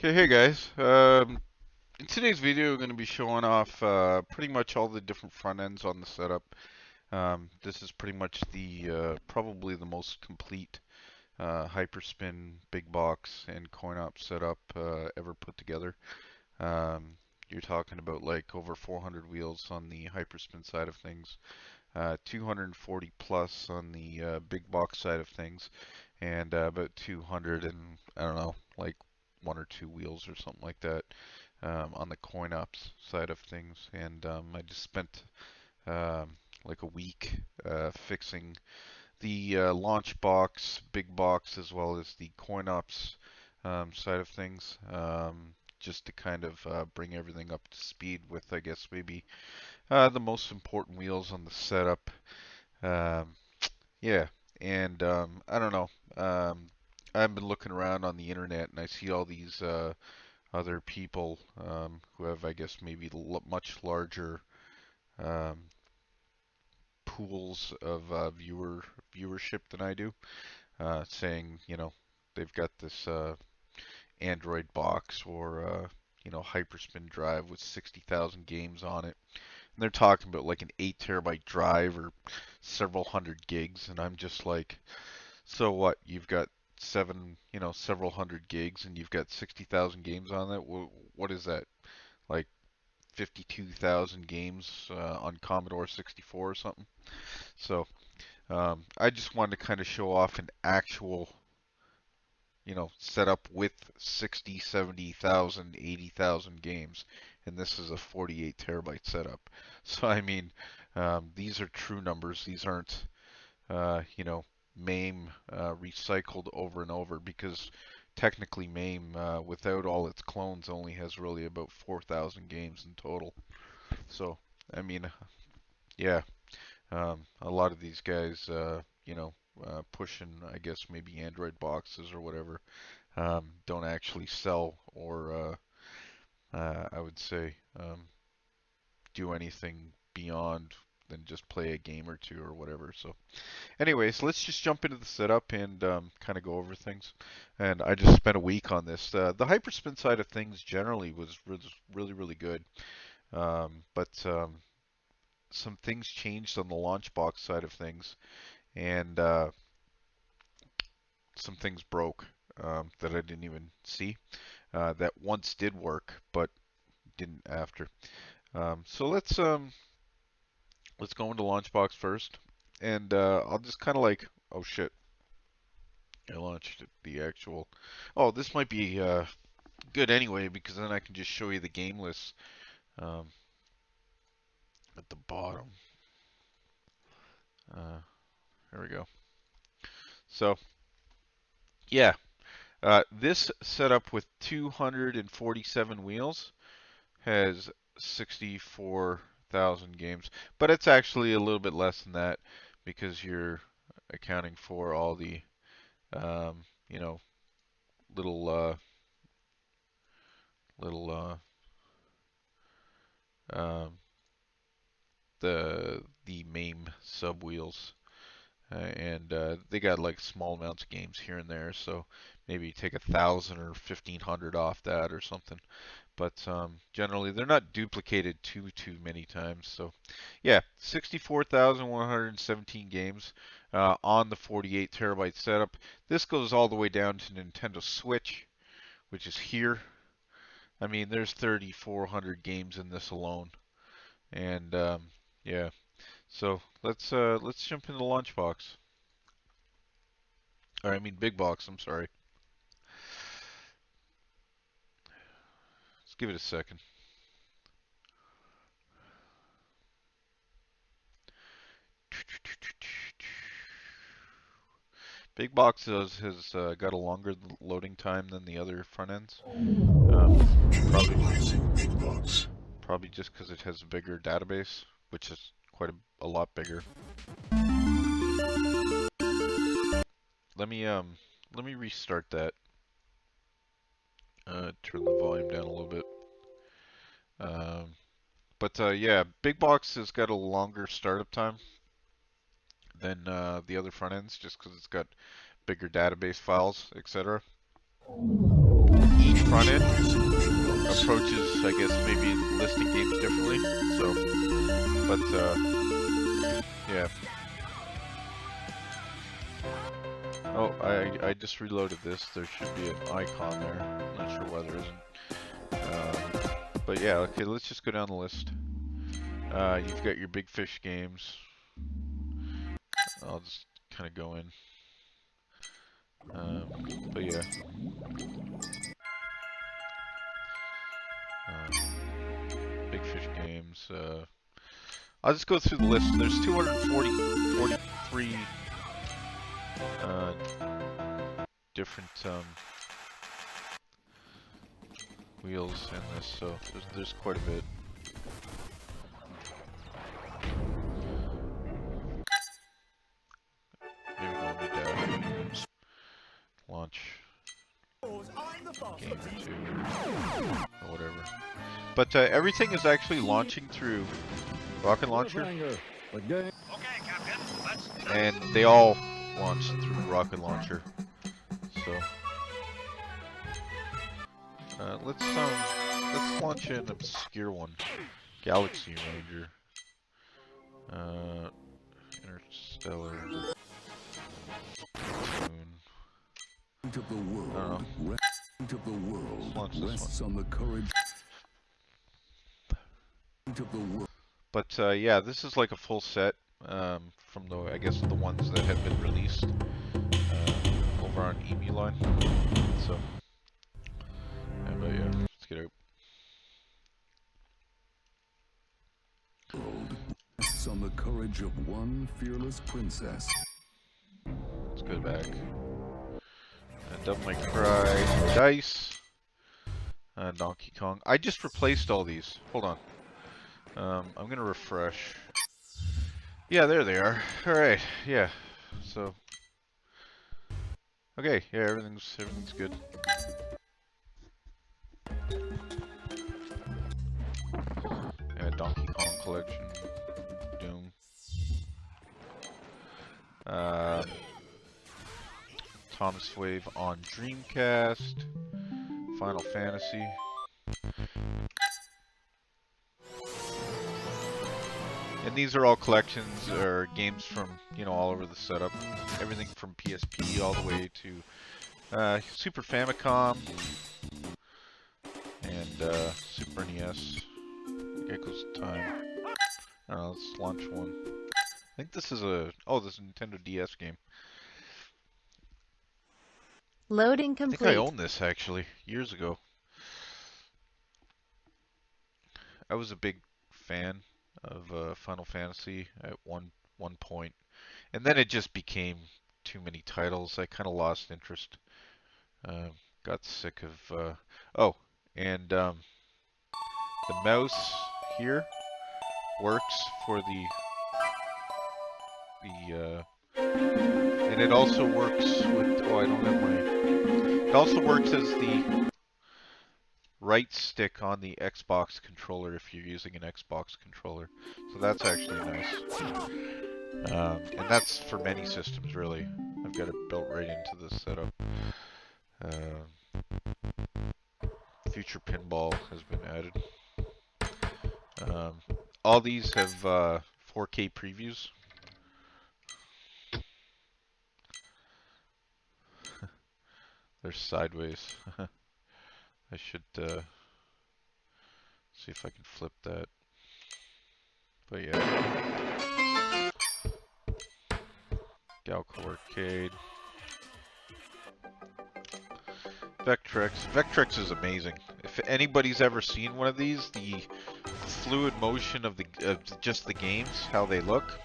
Okay, hey guys. In today's video, we're going to be showing off pretty much all the different front ends on the setup. This is pretty much the probably the most complete Hyperspin, Bigbox, and CoinOps setup ever put together. You're talking about like over 400 wheels on the Hyperspin side of things, 240 plus on the Bigbox side of things, and about 200 and I don't know, like one or two wheels or something like that on the CoinOps side of things. And I just spent like a week fixing the launch box, big box, as well as the CoinOps side of things, just to kind of bring everything up to speed with, I guess, maybe the most important wheels on the setup. Um, yeah, and I don't know. I've been looking around on the internet and I see all these other people who have, I guess, maybe much larger um, pools of viewership than I do, saying, they've got this Android box or Hyperspin drive with 60,000 games on it. And they're talking about like an 8 terabyte drive or several hundred gigs, and I'm just like, so what? You've got several hundred gigs, and you've got 60,000 games on that. What is that? Like 52,000 games on Commodore 64 or something. So I just wanted to kind of show off an actual, setup with 60, 70,000, 80,000 games, and this is a 48 terabyte setup. So I mean, these are true numbers. These aren't, MAME recycled over and over, because technically MAME, without all its clones, only has really about 4,000 games in total. So, I mean, yeah, a lot of these guys, pushing, I guess, maybe Android boxes or whatever, don't actually sell or, I would say, do anything beyond than just play a game or two or whatever. So, anyways, let's just jump into the setup and kind of go over things. And I just spent a week on this. The Hyperspin side of things generally was really, really good. But some things changed on the Launchbox side of things, and some things broke that I didn't even see that once did work, but didn't after. So let's go into Launchbox first, and I'll just kind of like, oh shit, I launched the actual. Oh, this might be good anyway, because then I can just show you the game list um, at the bottom. Uh, there we go. So yeah, this setup with 247 wheels has 64,000 games, but it's actually a little bit less than that because you're accounting for all the um, you know little little um, the MAME sub wheels. And they got like small amounts of games here and there, so maybe take 1,000 or 1,500 off that or something. But generally, they're not duplicated too many times. So, yeah, 64,117 games on the 48 terabyte setup. This goes all the way down to Nintendo Switch, which is here. I mean, there's 3,400 games in this alone, and yeah. So let's jump into the Lunchbox. Or I mean Big Box, I'm sorry. Let's give it a second. Big Box has got a longer loading time than the other front ends. Probably probably just because it has a bigger database, which is quite a lot bigger. Let me um let me restart that. Turn the volume down a little bit. Um, but yeah, Big Box has got a longer startup time than the other front ends, just because it's got bigger database files, etc. Each front end approaches, I guess, maybe listing games differently. So, but yeah. Oh, I just reloaded this. There should be an icon there. I'm not sure why there isn't. But yeah, okay, let's just go down the list. You've got your big fish games. I'll just kind of go in. But yeah. Big fish games. I'll just go through the list. There's 243 different wheels in this, so there's quite a bit. Maybe go into dash. Launch game or two, or whatever. But everything is actually launching through Rocketlauncher. And they all launch through Rocketlauncher. So let's launch an obscure one. Galaxy Ranger. Interstellar. Of the world, of the world rests on the courage of the world. But yeah, this is like a full set from the, I guess, the ones that have been released over on Emuline. So, but yeah, let's get out. World rests on the courage of one fearless princess. Let's go back. Devil May Cry, Dice, Donkey Kong. I just replaced all these. Hold on. I'm gonna refresh. Yeah, there they are. All right. Yeah. So. Okay. Yeah, everything's good. Yeah, Donkey Kong Collection, Doom. Thomas Wave on Dreamcast, Final Fantasy. And these are all collections or games from, you know, all over the setup. Everything from PSP all the way to Super Famicom and Super NES. Gecko's Time. I don't know, let's launch one. I think this is this is a Nintendo DS game. Loading complete. I think I owned this actually years ago. I was a big fan of Final Fantasy at one point, and then it just became too many titles. I kind of lost interest. Got sick of. And the mouse here works for and it also works with. Oh, I don't have my. It also works as the right stick on the Xbox controller if you're using an Xbox controller. So that's actually nice. And that's for many systems, really. I've got it built right into the setup. Future Pinball has been added. All these have 4K previews. They're sideways. I should see if I can flip that. But yeah. Galco Arcade. Vectrex. Vectrex is amazing. If anybody's ever seen one of these, the fluid motion of just the games, how they look,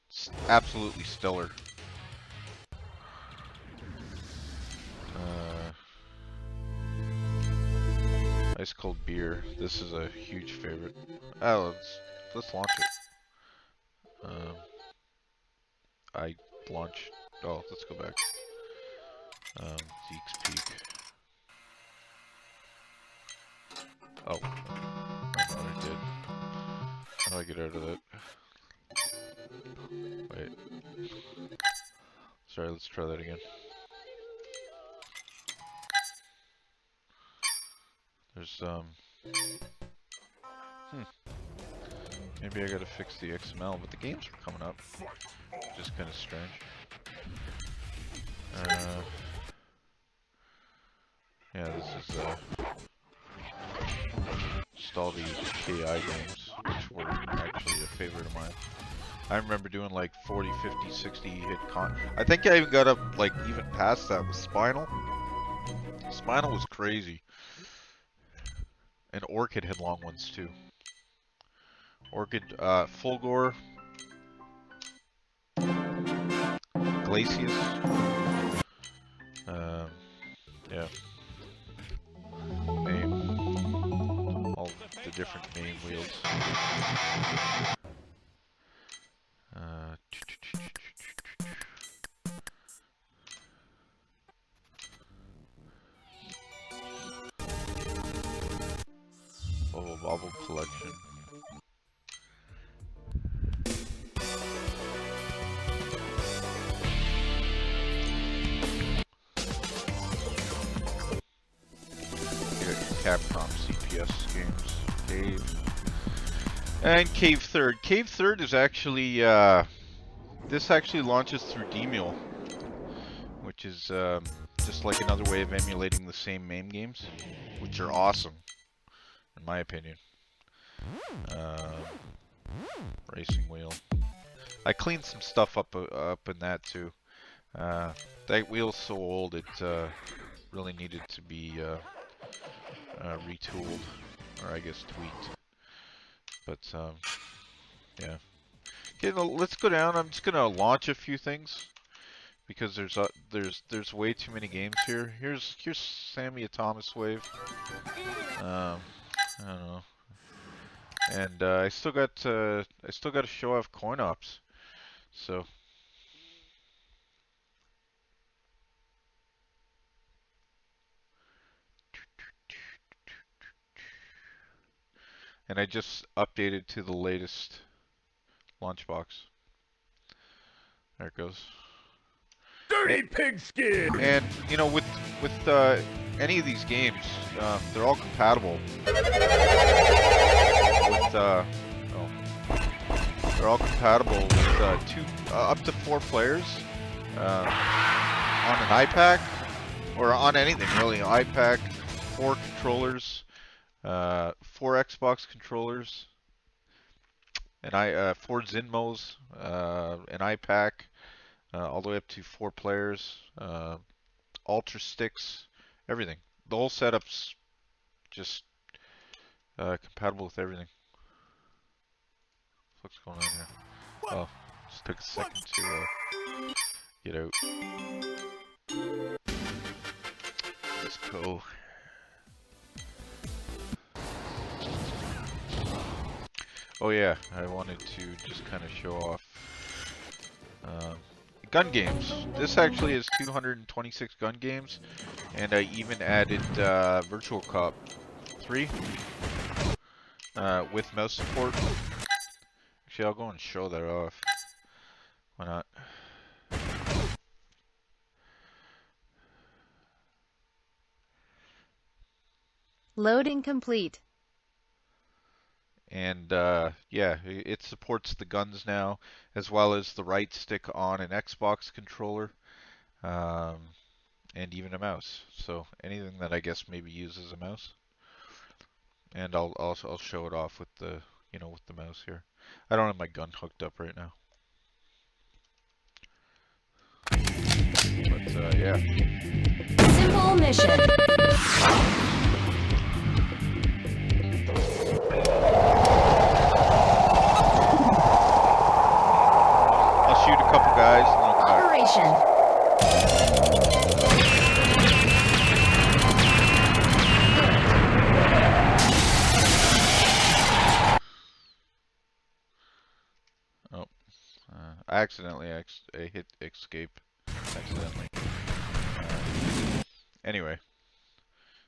it's absolutely stellar. Ice cold beer. This is a huge favorite. Oh, let's launch it. I launched. Oh, let's go back. Zeke's Peak. Oh, I thought I did. How do I get out of that? Wait. Sorry, let's try that again. There's maybe I gotta fix the XML, but the games are coming up. Just kind of strange. Yeah, this is just all the KI games, which were actually a favorite of mine. I remember doing like 40, 50, 60 hit I think I even got up like even past that with Spinal. Spinal was crazy. And Orchid had long ones too. Orchid, Fulgore, Glacius. Yeah. Name. All the different name wheels. Bubble collection. Capcom CPS games. Cave. And Cave Third. Cave Third is actually, this actually launches through Demule, which is just like another way of emulating the same MAME games, which are awesome, in my opinion. Racing wheel. I cleaned some stuff up in that too. That wheel's so old it really needed to be retooled, or I guess tweaked. But yeah. Okay, let's go down. I'm just gonna launch a few things because there's way too many games here. Here's Sammy a Thomas Wave. I don't know. And I still got to show off CoinOps. So and I just updated to the latest launch box. There it goes. Dirty pigskin! And you know, with any of these games, they're all compatible with they're all compatible with up to 4 players on an Ipac or on anything really. Ipac, 4 controllers, 4 Xbox controllers, and 4 Xinmos, an Ipac, all the way up to 4 players, Ultrasticks, everything. The whole setup's just compatible with everything. What's going on here? Oh, just took a second to get out. Let's go. Oh yeah, I wanted to just kind of show off gun games. This actually is 226 gun games, and I even added Virtual Cop 3 with mouse support. Actually, I'll go and show that off. Why not? Loading complete. And yeah, it supports the guns now, as well as the right stick on an Xbox controller, and even a mouse. So anything that I guess maybe uses a mouse. And I'll show it off with the with the mouse here. I don't have my gun hooked up right now. But yeah. Simple mission. I'll shoot a couple guys and I'll come Operation. Oh, I accidentally I hit escape. Accidentally. Anyway.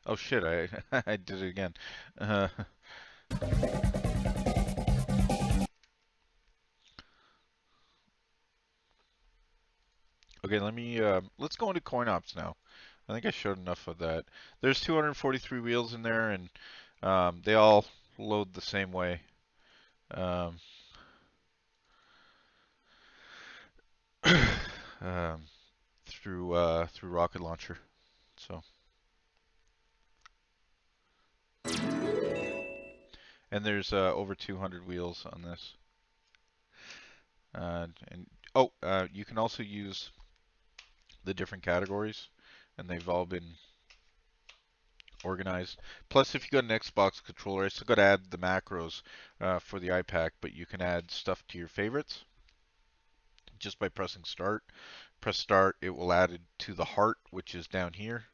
Oh shit! I did it again. Okay, let's go into CoinOps now. I think I showed enough of that. There's 243 wheels in there, and they all load the same way. Um, um, through Rocketlauncher. So, and there's over 200 wheels on this. And oh, you can also use the different categories, and they've all been organized. Plus, if you got an Xbox controller, I still got to add the macros for the Ipac, but you can add stuff to your favorites just by pressing start. Press start, it will add it to the heart, which is down here,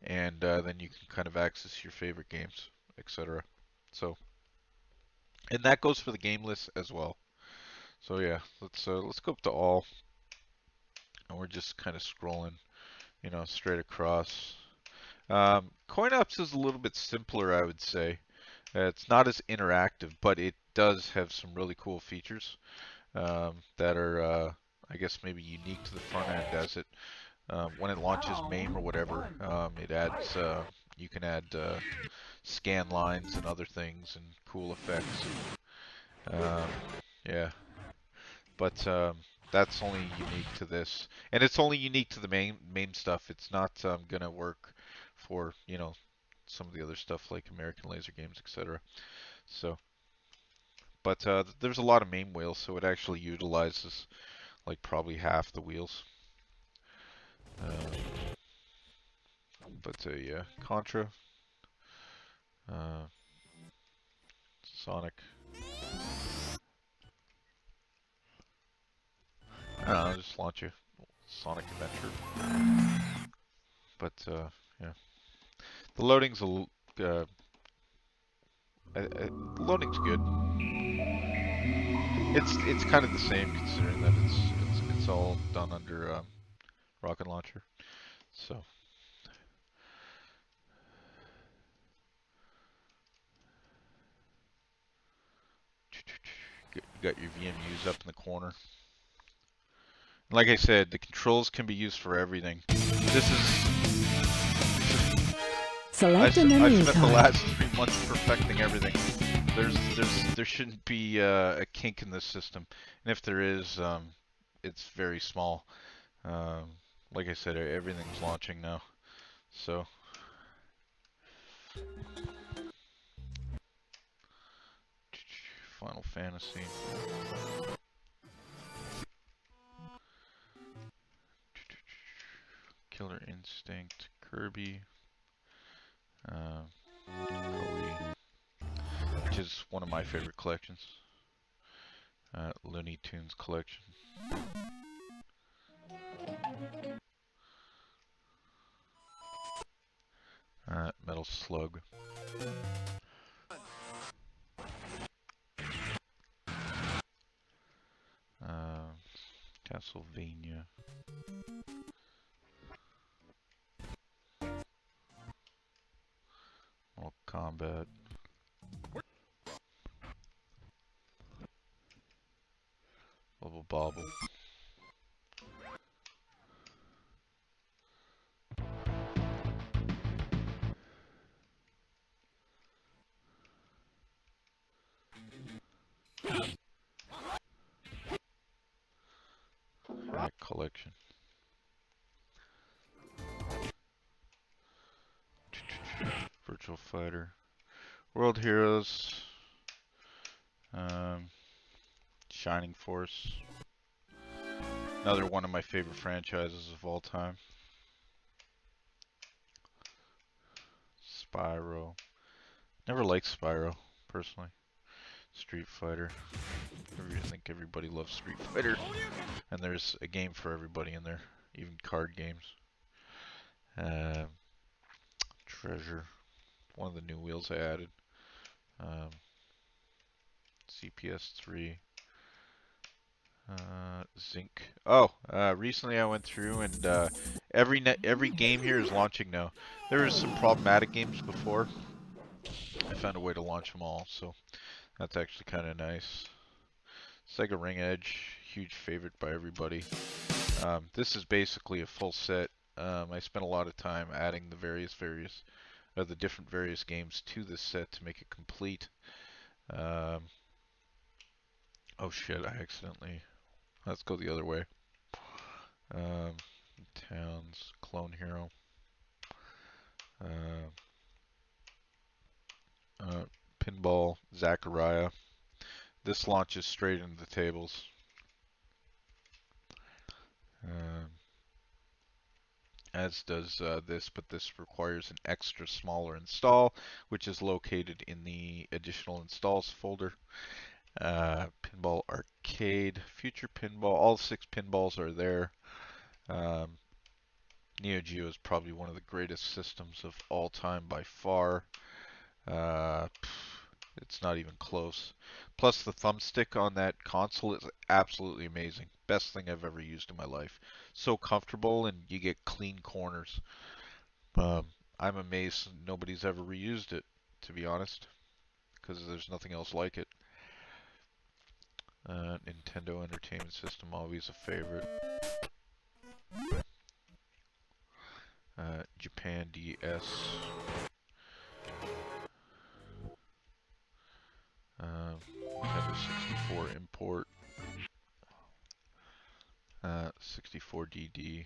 and then you can kind of access your favorite games, etc. So, and that goes for the game list as well. So yeah, let's go up to all, and we're just kind of scrolling, straight across. CoinOps is a little bit simpler, I would say. It's not as interactive, but it does have some really cool features that are, I guess, maybe unique to the front end. As it when it launches MAME or whatever, it adds you can add scan lines and other things and cool effects. Yeah, but that's only unique to this, and it's only unique to the main stuff. It's not gonna work for some of the other stuff like American Laser Games, etc. So, but there's a lot of MAME wheels, so it actually utilizes like probably half the wheels. But yeah, Contra, uh, Sonic. I don't know, I'll just launch a Sonic Adventure. But yeah, the loading's loading's good. It's kind of the same considering that it's all done under Rocketlauncher. So you got your VMUs up in the corner. Like I said, the controls can be used for everything. This is I spent the last 3 months perfecting everything. There shouldn't be a kink in this system, and if there is, it's very small. Like I said, everything's launching now, so. Final Fantasy. Killer Instinct, Kirby, Koei, which is one of my favorite collections. Looney Tunes collection. Metal Slug. Castlevania. Mortal Kombat. Bubble Bobble. Hack collection. Virtual Fighter. World Heroes. Shining Force. Another one of my favorite franchises of all time. Spyro. Never liked Spyro, personally. Street Fighter. I think everybody loves Street Fighter. And there's a game for everybody in there, even card games. Treasure. One of the new wheels I added. CPS 3. Zinc. Oh, recently I went through and every game here is launching now. There was some problematic games before. I found a way to launch them all, so that's actually kind of nice. Sega Ring Edge, huge favorite by everybody. This is basically a full set I spent a lot of time adding the the different various games to this set to make it complete. Um, oh shit! I accidentally. Let's go the other way. Um, Towns, Clone Hero. Uh, Pinball, Zachariah. This launches straight into the tables. Um, as does this, but this requires an extra smaller install, which is located in the additional installs folder. Pinball Arcade, Future Pinball, all 6 pinballs are there. Neo Geo is probably one of the greatest systems of all time by far. Uh, it's not even close. Plus the thumbstick on that console is absolutely amazing. Best thing I've ever used in my life. So comfortable, and you get clean corners. I'm amazed nobody's ever reused it, to be honest, because there's nothing else like it. Nintendo Entertainment System, always a favorite. Japan DS. Nintendo 64 import. 64 DD.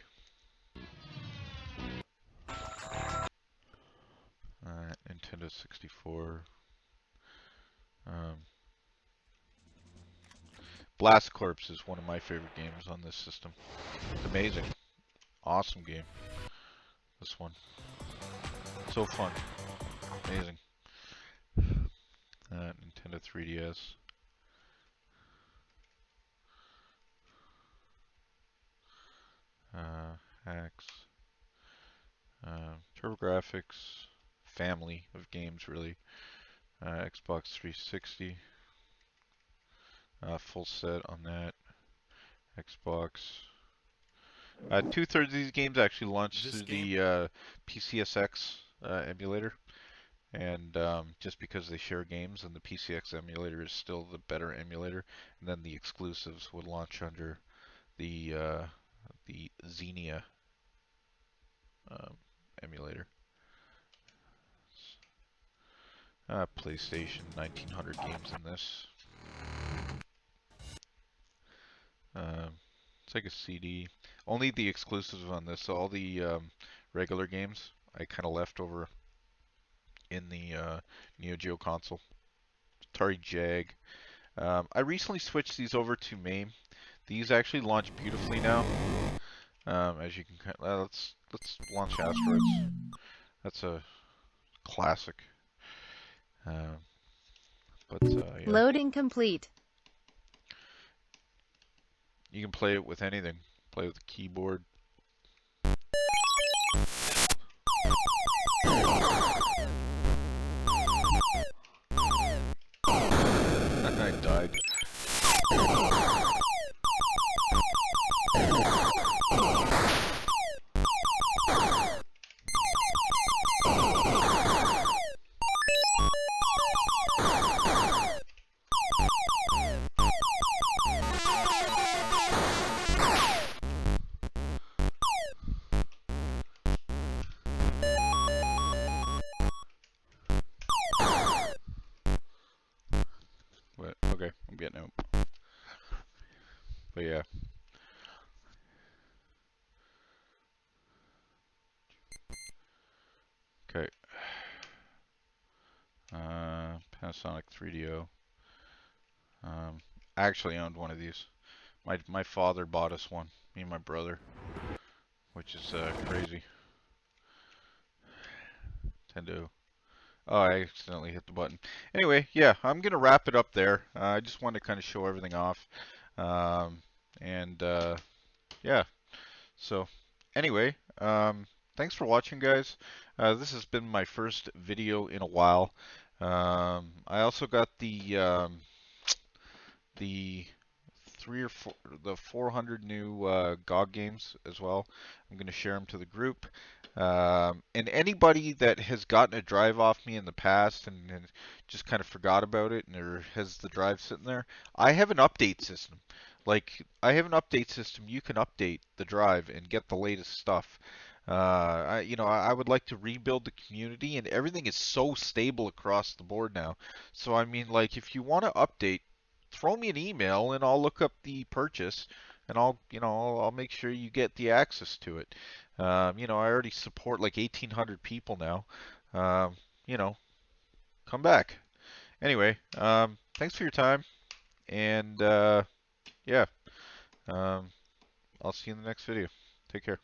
Nintendo 64. Blast Corps is one of my favorite games on this system. It's amazing. Awesome game. This one. So fun. Amazing. Nintendo 3DS. Hacks. TurboGrafx. Family of games, really. Xbox 360. Full set on that. Xbox. 2/3 of these games actually launched through the PCSX emulator. And just because they share games, and the PCX emulator is still the better emulator, and then the exclusives would launch under the Xenia emulator. PlayStation, 1900 games in this. It's like a CD. Only the exclusives on this. So all the regular games I kind of left over in the Neo Geo console. Atari Jag. I recently switched these over to MAME. These actually launch beautifully now. As you can, let's launch Asteroids. That's a classic. Yeah. Loading complete. You can play it with anything. Play with the keyboard. I died. But okay, I'm getting out. But yeah. Okay. Panasonic 3DO. I actually owned one of these. My father bought us one. Me and my brother, which is crazy. Nintendo. Oh, I accidentally hit the button. Anyway, yeah, I'm gonna wrap it up there. I just wanted to kind of show everything off, and yeah. So anyway, thanks for watching, guys. This has been my first video in a while. I also got the 400 new GOG games as well. I'm going to share them to the group. And anybody that has gotten a drive off me in the past and just kind of forgot about it, and or has the drive sitting there, I have an update system. Like, I have an update system. You can update the drive and get the latest stuff. I would like to rebuild the community, and everything is so stable across the board now. So I mean, like, if you want to update, throw me an email and I'll look up the purchase, and I'll make sure you get the access to it. I already support like 1,800 people now. Um, you know, come back. Anyway, thanks for your time, and yeah, um, I'll see you in the next video. Take care.